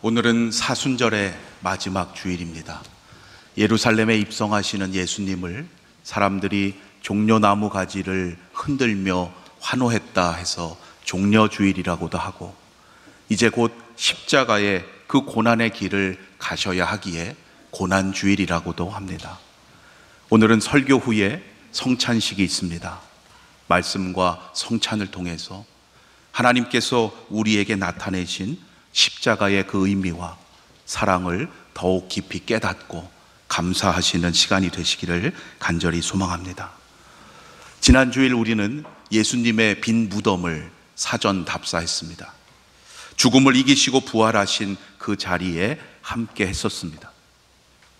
오늘은 사순절의 마지막 주일입니다. 예루살렘에 입성하시는 예수님을 사람들이 종려나무 가지를 흔들며 환호했다 해서 종려주일이라고도 하고, 이제 곧 십자가의 그 고난의 길을 가셔야 하기에 고난주일이라고도 합니다. 오늘은 설교 후에 성찬식이 있습니다. 말씀과 성찬을 통해서 하나님께서 우리에게 나타내신 십자가의 그 의미와 사랑을 더욱 깊이 깨닫고 감사하시는 시간이 되시기를 간절히 소망합니다. 지난 주일 우리는 예수님의 빈 무덤을 사전 답사했습니다. 죽음을 이기시고 부활하신 그 자리에 함께 했었습니다.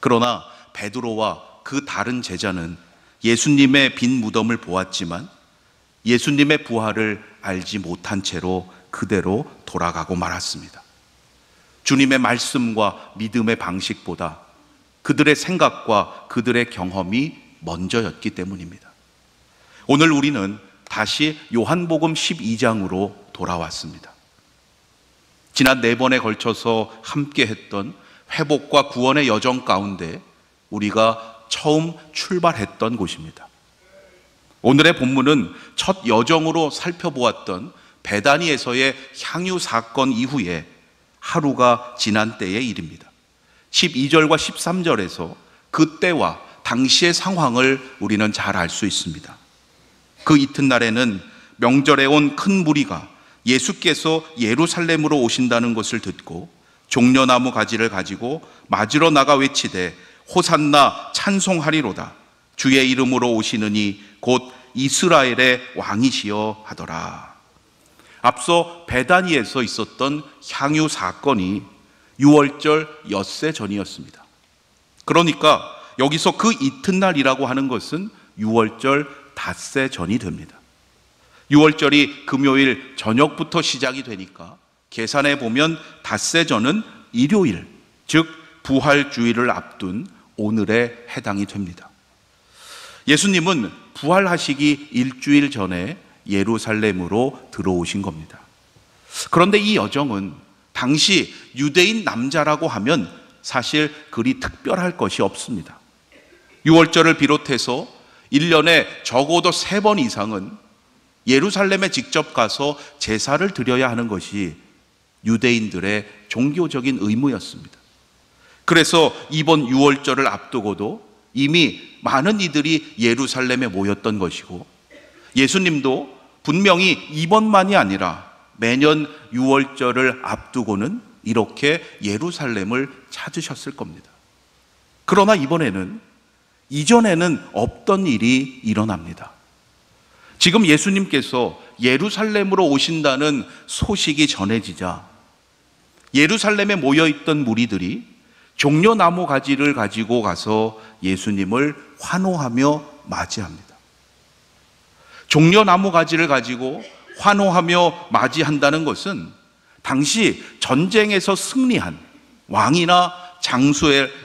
그러나 베드로와 그 다른 제자는 예수님의 빈 무덤을 보았지만 예수님의 부활을 알지 못한 채로 그대로 돌아가고 말았습니다. 주님의 말씀과 믿음의 방식보다 그들의 생각과 그들의 경험이 먼저였기 때문입니다. 오늘 우리는 다시 요한복음 12장으로 돌아왔습니다. 지난 4번에 걸쳐서 함께 했던 회복과 구원의 여정 가운데 우리가 처음 출발했던 곳입니다. 오늘의 본문은 첫 여정으로 살펴보았던 베다니에서의 향유 사건 이후에 하루가 지난 때의 일입니다. 12절과 13절에서 그때와 당시의 상황을 우리는 잘 알 수 있습니다. 그 이튿날에는 명절에 온 큰 무리가 예수께서 예루살렘으로 오신다는 것을 듣고 종려나무 가지를 가지고 맞으러 나가 외치되 호산나 찬송하리로다. 주의 이름으로 오시느니 곧 이스라엘의 왕이시여 하더라. 앞서 베다니에서 있었던 향유 사건이 6월절 엿새 전이었습니다. 그러니까 여기서 그 이튿날이라고 하는 것은 6월절 닷새 전이 됩니다. 6월절이 금요일 저녁부터 시작이 되니까 계산해 보면 닷새 전은 일요일, 즉 부활주일을 앞둔 오늘에 해당이 됩니다. 예수님은 부활하시기 일주일 전에 예루살렘으로 들어오신 겁니다. 그런데 이 여정은 당시 유대인 남자라고 하면 사실 그리 특별할 것이 없습니다. 6월절을 비롯해서 1년에 적어도 3번 이상은 예루살렘에 직접 가서 제사를 드려야 하는 것이 유대인들의 종교적인 의무였습니다. 그래서 이번 6월절을 앞두고도 이미 많은 이들이 예루살렘에 모였던 것이고, 예수님도 분명히 이번만이 아니라 매년 6월절을 앞두고는 이렇게 예루살렘을 찾으셨을 겁니다. 그러나 이전에는 없던 일이 일어납니다. 지금 예수님께서 예루살렘으로 오신다는 소식이 전해지자 예루살렘에 모여있던 무리들이 종려나무 가지를 가지고 가서 예수님을 환호하며 맞이합니다. 종려나무 가지를 가지고 환호하며 맞이한다는 것은 당시 전쟁에서 승리한 왕이나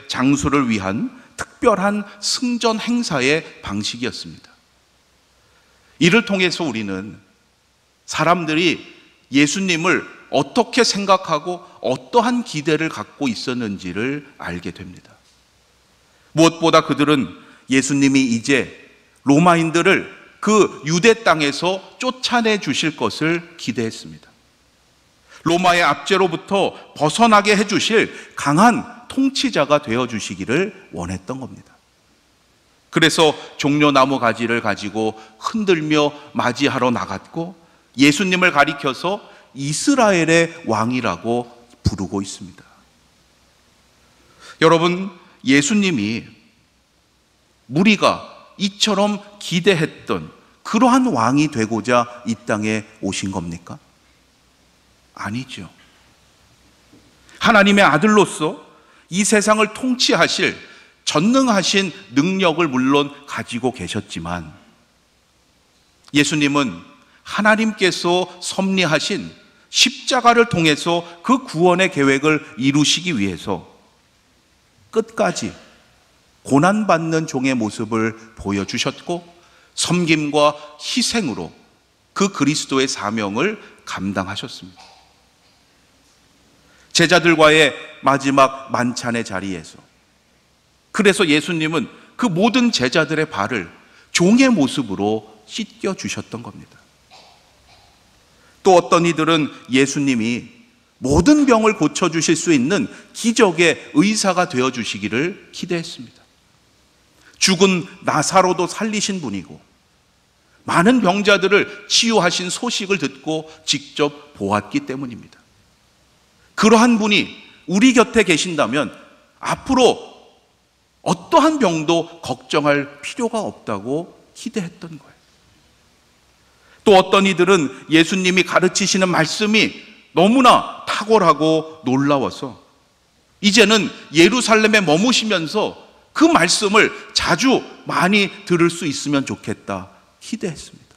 장수를 위한 특별한 승전 행사의 방식이었습니다. 이를 통해서 우리는 사람들이 예수님을 어떻게 생각하고 어떠한 기대를 갖고 있었는지를 알게 됩니다. 무엇보다 그들은 예수님이 이제 로마인들을 그 유대 땅에서 쫓아내 주실 것을 기대했습니다. 로마의 압제로부터 벗어나게 해주실 강한 통치자가 되어주시기를 원했던 겁니다. 그래서 종려나무 가지를 가지고 흔들며 맞이하러 나갔고, 예수님을 가리켜서 이스라엘의 왕이라고 부르고 있습니다. 여러분, 예수님이 무리가 이처럼 기대했던 그러한 왕이 되고자 이 땅에 오신 겁니까? 아니죠. 하나님의 아들로서 이 세상을 통치하실 전능하신 능력을 물론 가지고 계셨지만, 예수님은 하나님께서 섭리하신 십자가를 통해서 그 구원의 계획을 이루시기 위해서 끝까지 고난받는 종의 모습을 보여주셨고, 섬김과 희생으로 그 그리스도의 사명을 감당하셨습니다. 제자들과의 마지막 만찬의 자리에서. 그래서 예수님은 그 모든 제자들의 발을 종의 모습으로 씻겨 주셨던 겁니다. 또 어떤 이들은 예수님이 모든 병을 고쳐주실 수 있는 기적의 의사가 되어주시기를 기대했습니다. 죽은 나사로도 살리신 분이고 많은 병자들을 치유하신 소식을 듣고 직접 보았기 때문입니다. 그러한 분이 우리 곁에 계신다면 앞으로 어떠한 병도 걱정할 필요가 없다고 기대했던 거예요. 또 어떤 이들은 예수님이 가르치시는 말씀이 너무나 탁월하고 놀라워서 이제는 예루살렘에 머무시면서 그 말씀을 자주 많이 들을 수 있으면 좋겠다 기대했습니다.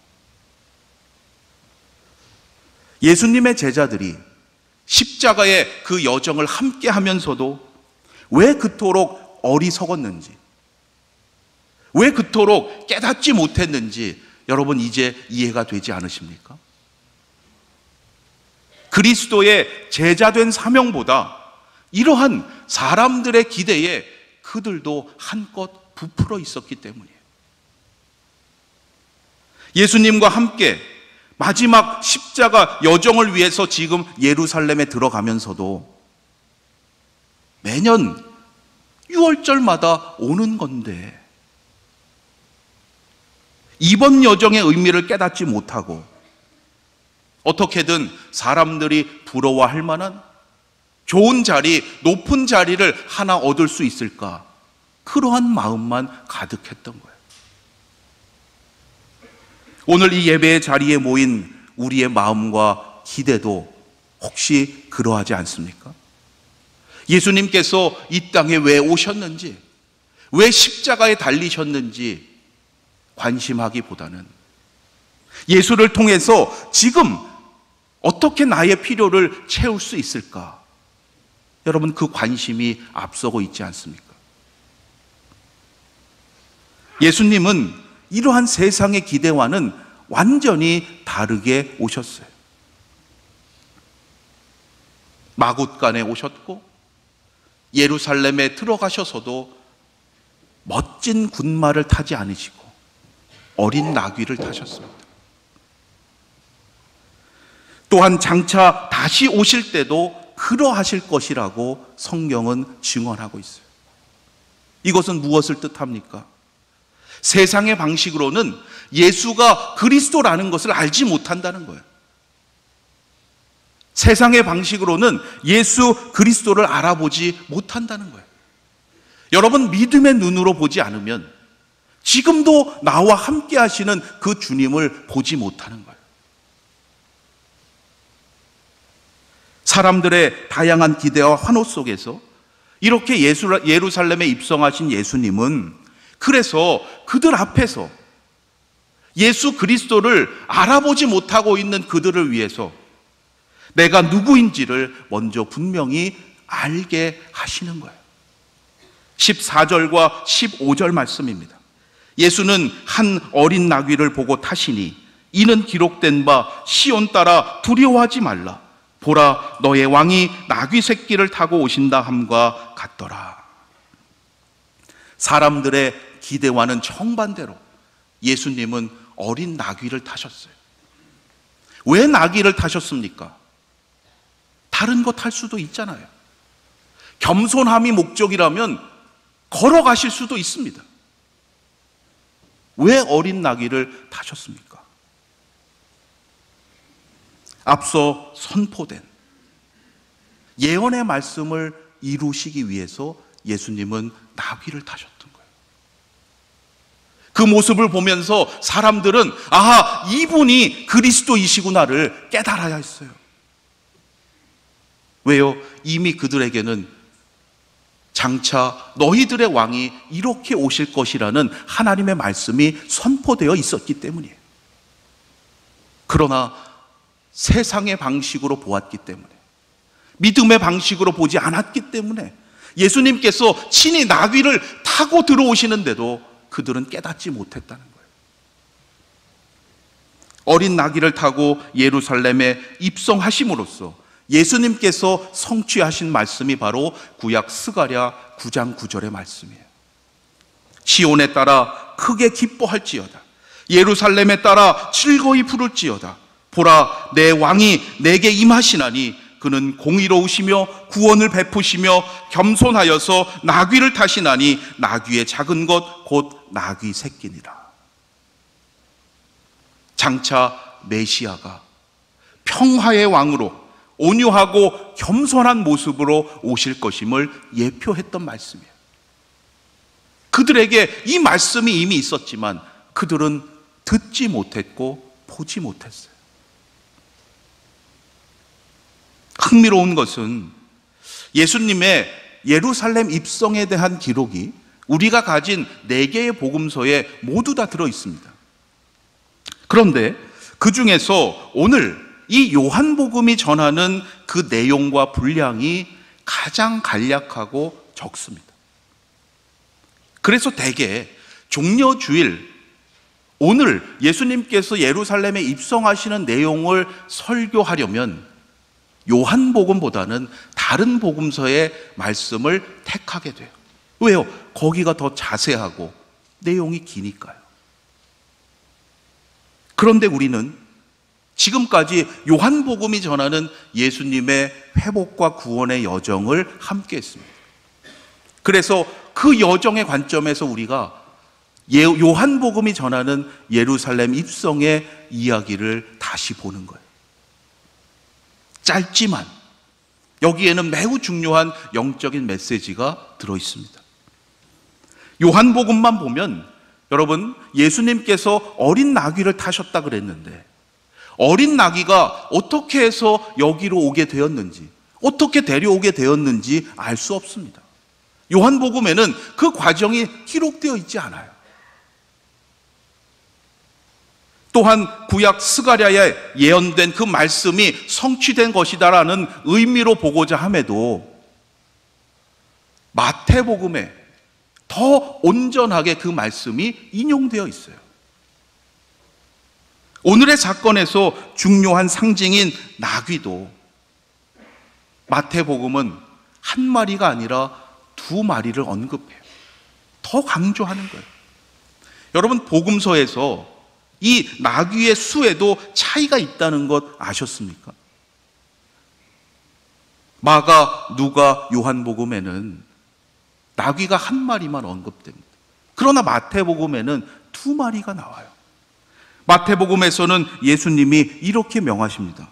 예수님의 제자들이 십자가의 그 여정을 함께 하면서도 왜 그토록 어리석었는지, 왜 그토록 깨닫지 못했는지 여러분 이제 이해가 되지 않으십니까? 그리스도의 제자된 사명보다 이러한 사람들의 기대에 그들도 한껏 부풀어 있었기 때문이에요. 예수님과 함께 마지막 십자가 여정을 위해서 지금 예루살렘에 들어가면서도 매년 6월절마다 오는 건데 이번 여정의 의미를 깨닫지 못하고 어떻게든 사람들이 부러워할 만한 좋은 자리, 높은 자리를 하나 얻을 수 있을까? 그러한 마음만 가득했던 거예요. 오늘 이 예배의 자리에 모인 우리의 마음과 기대도 혹시 그러하지 않습니까? 예수님께서 이 땅에 왜 오셨는지, 왜 십자가에 달리셨는지 관심하기보다는 예수를 통해서 지금 어떻게 나의 필요를 채울 수 있을까? 여러분, 그 관심이 앞서고 있지 않습니까? 예수님은 이러한 세상의 기대와는 완전히 다르게 오셨어요. 마굿간에 오셨고 예루살렘에 들어가셔서도 멋진 군마를 타지 않으시고 어린 나귀를 타셨습니다. 또한 장차 다시 오실 때도 그러하실 것이라고 성경은 증언하고 있어요. 이것은 무엇을 뜻합니까? 세상의 방식으로는 예수가 그리스도라는 것을 알지 못한다는 거예요. 세상의 방식으로는 예수 그리스도를 알아보지 못한다는 거예요. 여러분, 믿음의 눈으로 보지 않으면 지금도 나와 함께 하시는 그 주님을 보지 못하는 거예요. 사람들의 다양한 기대와 환호 속에서 이렇게 예루살렘에 입성하신 예수님은 그래서 그들 앞에서 예수 그리스도를 알아보지 못하고 있는 그들을 위해서 내가 누구인지를 먼저 분명히 알게 하시는 거예요. 14절과 15절 말씀입니다. 예수는 한 어린 나귀를 보고 타시니 이는 기록된 바 시온 따라 두려워하지 말라. 보라, 너의 왕이 나귀 새끼를 타고 오신다 함과 같더라. 사람들의 기대와는 정반대로 예수님은 어린 나귀를 타셨어요. 왜 나귀를 타셨습니까? 다른 거 탈 수도 있잖아요. 겸손함이 목적이라면 걸어가실 수도 있습니다. 왜 어린 나귀를 타셨습니까? 앞서 선포된 예언의 말씀을 이루시기 위해서 예수님은 나귀를 타셨던 거예요. 그 모습을 보면서 사람들은 아하, 이분이 그리스도이시구나를 깨달아야 했어요. 왜요? 이미 그들에게는 장차 너희들의 왕이 이렇게 오실 것이라는 하나님의 말씀이 선포되어 있었기 때문이에요. 그러나 세상의 방식으로 보았기 때문에, 믿음의 방식으로 보지 않았기 때문에 예수님께서 친히 나귀를 타고 들어오시는데도 그들은 깨닫지 못했다는 거예요. 어린 나귀를 타고 예루살렘에 입성하심으로써 예수님께서 성취하신 말씀이 바로 구약 스가랴 9장 9절의 말씀이에요. 시온에 따라 크게 기뻐할지어다. 예루살렘에 따라 즐거이 부를지어다. 보라, 내 왕이 내게 임하시나니 그는 공의로우시며 구원을 베푸시며 겸손하여서 나귀를 타시나니 나귀의 작은 것 곧 나귀 새끼니라. 장차 메시아가 평화의 왕으로 온유하고 겸손한 모습으로 오실 것임을 예표했던 말씀이에요. 그들에게 이 말씀이 이미 있었지만 그들은 듣지 못했고 보지 못했어요. 흥미로운 것은 예수님의 예루살렘 입성에 대한 기록이 우리가 가진 4개의 복음서에 모두 다 들어 있습니다. 그런데 그 중에서 오늘 이 요한복음이 전하는 그 내용과 분량이 가장 간략하고 적습니다. 그래서 대개 종려주일, 오늘 예수님께서 예루살렘에 입성하시는 내용을 설교하려면 요한복음보다는 다른 복음서의 말씀을 택하게 돼요. 왜요? 거기가 더 자세하고 내용이 기니까요. 그런데 우리는 지금까지 요한복음이 전하는 예수님의 회복과 구원의 여정을 함께 했습니다. 그래서 그 여정의 관점에서 우리가 요한복음이 전하는 예루살렘 입성의 이야기를 다시 보는 거예요. 짧지만 여기에는 매우 중요한 영적인 메시지가 들어 있습니다. 요한복음만 보면 여러분, 예수님께서 어린 나귀를 타셨다 그랬는데 어린 나귀가 어떻게 해서 여기로 오게 되었는지, 어떻게 데려오게 되었는지 알 수 없습니다. 요한복음에는 그 과정이 기록되어 있지 않아요. 또한 구약 스가랴에 예언된 그 말씀이 성취된 것이다라는 의미로 보고자 함에도 마태복음에 더 온전하게 그 말씀이 인용되어 있어요. 오늘의 사건에서 중요한 상징인 나귀도 마태복음은 한 마리가 아니라 2마리를 언급해요. 더 강조하는 거예요. 여러분, 복음서에서 이 나귀의 수에도 차이가 있다는 것 아셨습니까? 마가, 누가, 요한복음에는 나귀가 1마리만 언급됩니다. 그러나 마태복음에는 2마리가 나와요. 마태복음에서는 예수님이 이렇게 명하십니다.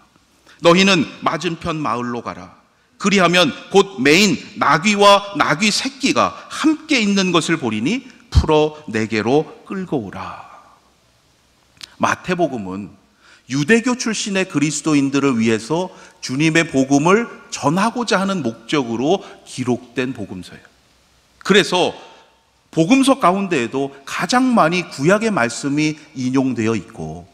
너희는 맞은편 마을로 가라. 그리하면 곧 매인 나귀와 나귀 새끼가 함께 있는 것을 보리니 풀어 내게로 끌고 오라. 마태복음은 유대교 출신의 그리스도인들을 위해서 주님의 복음을 전하고자 하는 목적으로 기록된 복음서예요. 그래서 복음서 가운데에도 가장 많이 구약의 말씀이 인용되어 있고,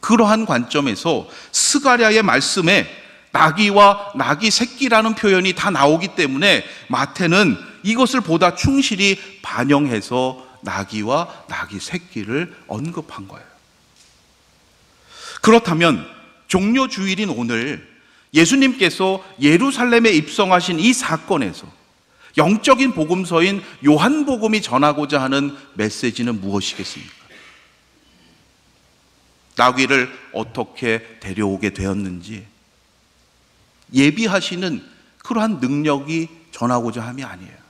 그러한 관점에서 스가랴의 말씀에 나귀와 나귀 새끼라는 표현이 다 나오기 때문에 마태는 이것을 보다 충실히 반영해서 나귀와 나귀 새끼를 언급한 거예요. 그렇다면 종려주일인 오늘 예수님께서 예루살렘에 입성하신 이 사건에서 영적인 복음서인 요한복음이 전하고자 하는 메시지는 무엇이겠습니까? 나귀를 어떻게 데려오게 되었는지 예비하시는 그러한 능력이 전하고자 함이 아니에요.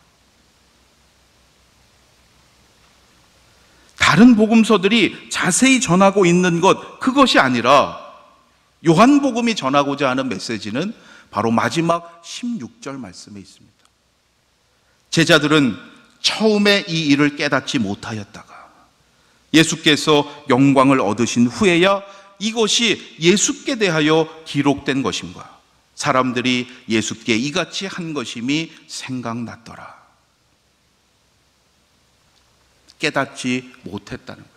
다른 복음서들이 자세히 전하고 있는 것, 그것이 아니라 요한복음이 전하고자 하는 메시지는 바로 마지막 16절 말씀에 있습니다. 제자들은 처음에 이 일을 깨닫지 못하였다가 예수께서 영광을 얻으신 후에야 이것이 예수께 대하여 기록된 것임과 사람들이 예수께 이같이 한 것임이 생각났더라. 깨닫지 못했다는 거예요.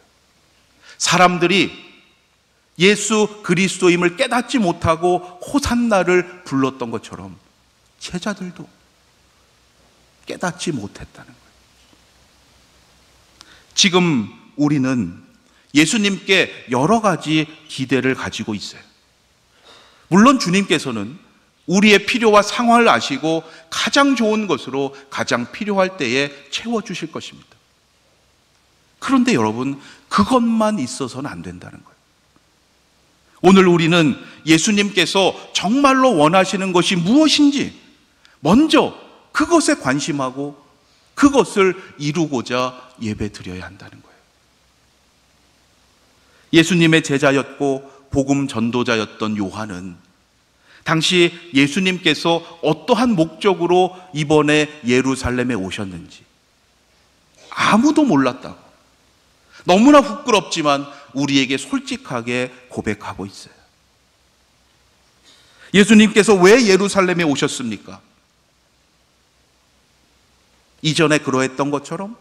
사람들이 예수 그리스도임을 깨닫지 못하고 호산나를 불렀던 것처럼 제자들도 깨닫지 못했다는 거예요. 지금 우리는 예수님께 여러 가지 기대를 가지고 있어요. 물론 주님께서는 우리의 필요와 상황을 아시고 가장 좋은 것으로 가장 필요할 때에 채워주실 것입니다. 그런데 여러분, 그것만 있어서는 안 된다는 거예요. 오늘 우리는 예수님께서 정말로 원하시는 것이 무엇인지 먼저 그것에 관심하고 그것을 이루고자 예배드려야 한다는 거예요. 예수님의 제자였고 복음 전도자였던 요한은 당시 예수님께서 어떠한 목적으로 이번에 예루살렘에 오셨는지 아무도 몰랐다고 너무나 부끄럽지만 우리에게 솔직하게 고백하고 있어요. 예수님께서 왜 예루살렘에 오셨습니까? 이전에 그러했던 것처럼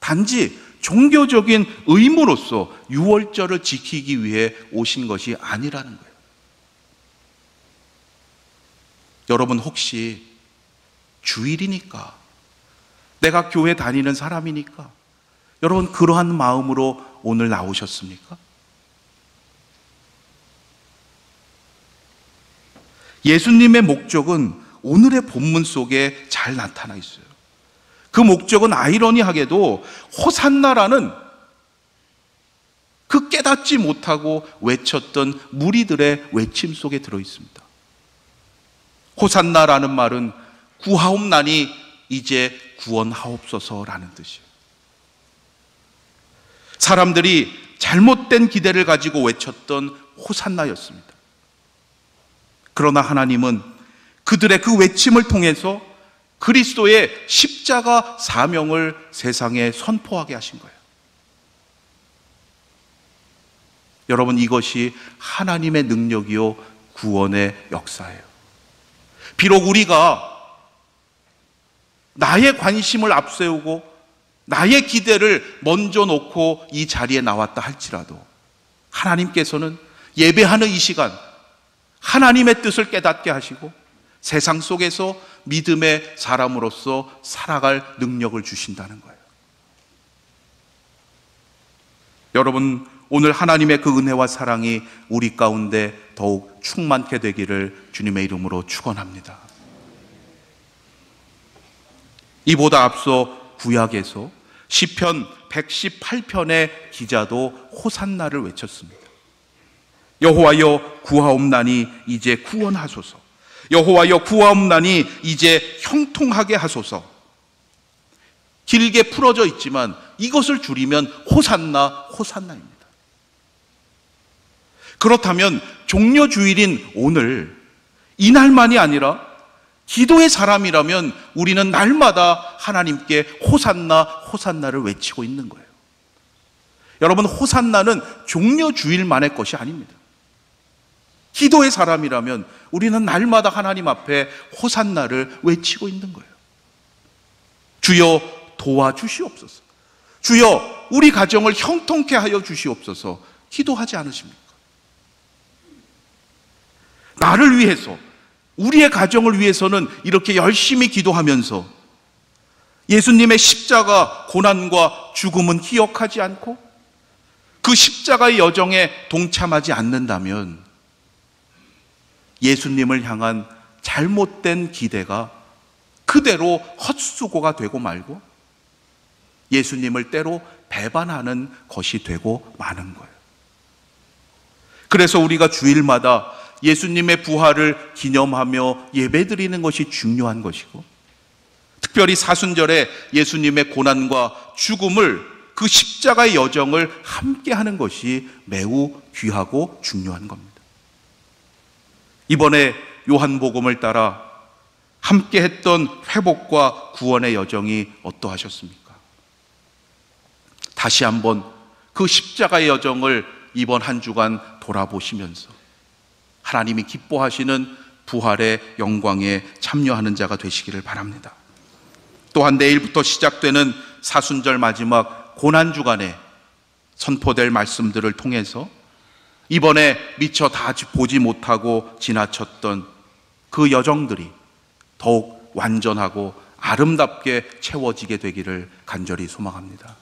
단지 종교적인 의무로서 유월절을 지키기 위해 오신 것이 아니라는 거예요. 여러분, 혹시 주일이니까, 내가 교회 다니는 사람이니까 여러분 그러한 마음으로 오늘 나오셨습니까? 예수님의 목적은 오늘의 본문 속에 잘 나타나 있어요. 그 목적은 아이러니하게도 호산나라는 그 깨닫지 못하고 외쳤던 무리들의 외침 속에 들어 있습니다. 호산나라는 말은 구하옵나니 이제 구원하옵소서라는 뜻이에요. 사람들이 잘못된 기대를 가지고 외쳤던 호산나였습니다. 그러나 하나님은 그들의 그 외침을 통해서 그리스도의 십자가 사명을 세상에 선포하게 하신 거예요. 여러분, 이것이 하나님의 능력이요 구원의 역사예요. 비록 우리가 나의 관심을 앞세우고 나의 기대를 먼저 놓고 이 자리에 나왔다 할지라도 하나님께서는 예배하는 이 시간 하나님의 뜻을 깨닫게 하시고 세상 속에서 믿음의 사람으로서 살아갈 능력을 주신다는 거예요. 여러분, 오늘 하나님의 그 은혜와 사랑이 우리 가운데 더욱 충만케 되기를 주님의 이름으로 축원합니다. 이보다 앞서 구약에서 시편 118편의 기자도 호산나를 외쳤습니다. 여호와여 구하옵나니 이제 구원하소서. 여호와여 구하옵나니 이제 형통하게 하소서. 길게 풀어져 있지만 이것을 줄이면 호산나, 호산나입니다. 그렇다면 종려주일인 오늘, 이날만이 아니라 기도의 사람이라면 우리는 날마다 하나님께 호산나, 호산나를 외치고 있는 거예요. 여러분, 호산나는 종려주일만의 것이 아닙니다. 기도의 사람이라면 우리는 날마다 하나님 앞에 호산나를 외치고 있는 거예요. 주여 도와주시옵소서. 주여 우리 가정을 형통케 하여 주시옵소서. 기도하지 않으십니까? 나를 위해서, 우리의 가정을 위해서는 이렇게 열심히 기도하면서 예수님의 십자가 고난과 죽음은 기억하지 않고 그 십자가의 여정에 동참하지 않는다면 예수님을 향한 잘못된 기대가 그대로 헛수고가 되고 말고 예수님을 때로 배반하는 것이 되고 마는 거예요. 그래서 우리가 주일마다 예수님의 부활을 기념하며 예배드리는 것이 중요한 것이고, 특별히 사순절에 예수님의 고난과 죽음을, 그 십자가의 여정을 함께하는 것이 매우 귀하고 중요한 겁니다. 이번에 요한복음을 따라 함께했던 회복과 구원의 여정이 어떠하셨습니까? 다시 한번 그 십자가의 여정을 이번 한 주간 돌아보시면서 하나님이 기뻐하시는 부활의 영광에 참여하는 자가 되시기를 바랍니다. 또한 내일부터 시작되는 사순절 마지막 고난주간에 선포될 말씀들을 통해서 이번에 미처 다 보지 못하고 지나쳤던 그 여정들이 더욱 완전하고 아름답게 채워지게 되기를 간절히 소망합니다.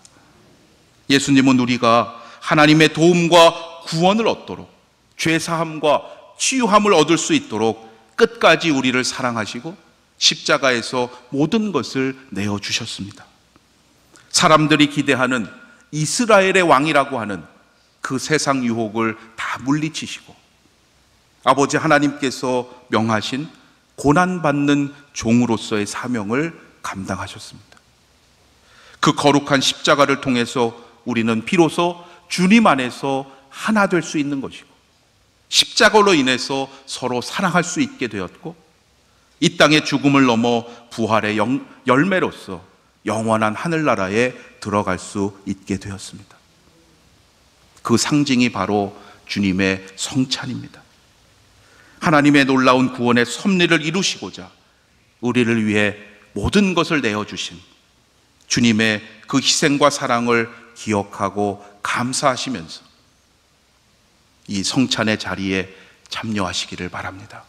예수님은 우리가 하나님의 도움과 구원을 얻도록, 죄사함과 치유함을 얻을 수 있도록 끝까지 우리를 사랑하시고 십자가에서 모든 것을 내어주셨습니다. 사람들이 기대하는 이스라엘의 왕이라고 하는 그 세상 유혹을 다 물리치시고 아버지 하나님께서 명하신 고난받는 종으로서의 사명을 감당하셨습니다. 그 거룩한 십자가를 통해서 우리는 비로소 주님 안에서 하나 될 수 있는 것이고 십자가로 인해서 서로 사랑할 수 있게 되었고 이 땅의 죽음을 넘어 부활의 열매로서 영원한 하늘나라에 들어갈 수 있게 되었습니다. 그 상징이 바로 주님의 성찬입니다. 하나님의 놀라운 구원의 섭리를 이루시고자 우리를 위해 모든 것을 내어주신 주님의 그 희생과 사랑을 기억하고 감사하시면서 이 성찬의 자리에 참여하시기를 바랍니다.